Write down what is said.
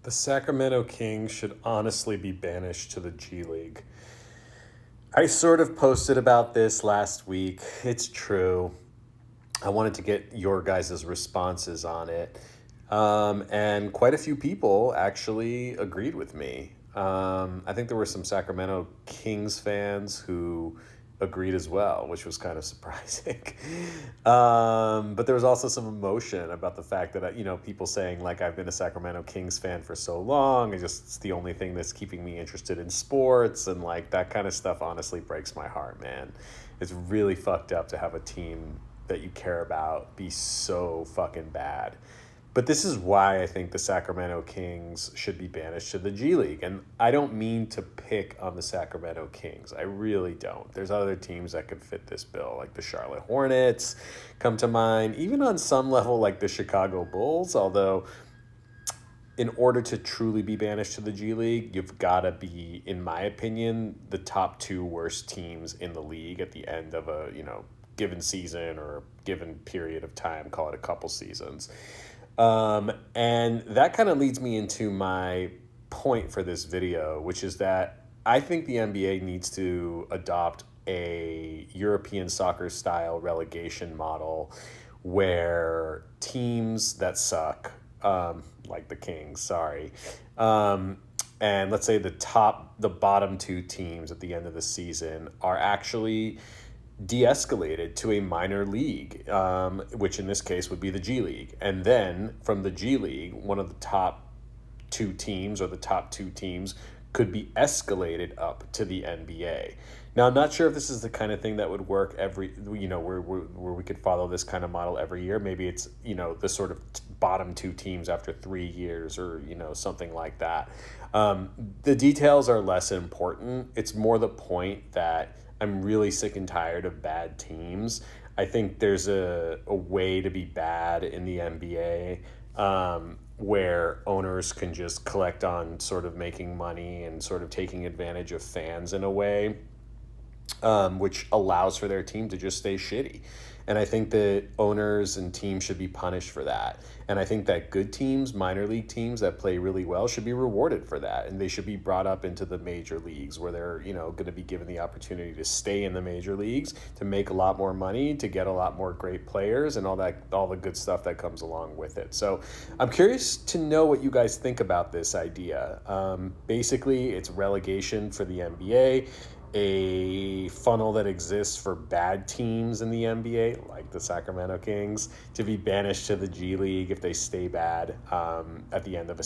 The Sacramento King should honestly be banished to the G League. I sort of posted about this last week. It's true. I wanted to get your guys' responses on it. And quite a few people actually agreed with me. I think there were some Sacramento Kings fans who agreed as well, which was kind of surprising. But there was also some emotion about the fact that, people saying, like, I've been a Sacramento Kings fan for so long. It's the only thing that's keeping me interested in sports. And, like, that kind of stuff honestly breaks my heart, man. It's really fucked up to have a team that you care about be so fucking bad. But this is why I think the Sacramento Kings should be banished to the G League. And I don't mean to pick on the Sacramento Kings. I really don't. There's other teams that could fit this bill, like the Charlotte Hornets come to mind. Even on some level, like the Chicago Bulls, although in order to truly be banished to the G League, you've got to be, in my opinion, the top two worst teams in the league at the end of a, given season or a given period of time, call it a couple seasons. And that kind of leads me into my point for this video, which is that I think the NBA needs to adopt a European soccer style relegation model where teams that suck, like the Kings, sorry, and let's say the bottom two teams at the end of the season are actually de-escalated to a minor league, which in this case would be the G League. And then from the G League, one of the top two teams or the top two teams could be escalated up to the NBA. Now, I'm not sure if this is the kind of thing that would work where we could follow this kind of model every year. Maybe it's, the sort of bottom two teams after 3 years or, something like that. The details are less important. It's more the point that I'm really sick and tired of bad teams. I think there's a way to be bad in the NBA, where owners can just collect on sort of making money and sort of taking advantage of fans in a way, which allows for their team to just stay shitty. And I think that owners and teams should be punished for that. And I think that good teams, minor league teams that play really well, should be rewarded for that. And they should be brought up into the major leagues where they're, going to be given the opportunity to stay in the major leagues, to make a lot more money, to get a lot more great players and all the good stuff that comes along with it. So I'm curious to know what you guys think about this idea. Basically, it's relegation for the NBA, a funnel that exists for bad teams in the NBA, like the Sacramento Kings, to be banished to the G League if they stay bad at the end of a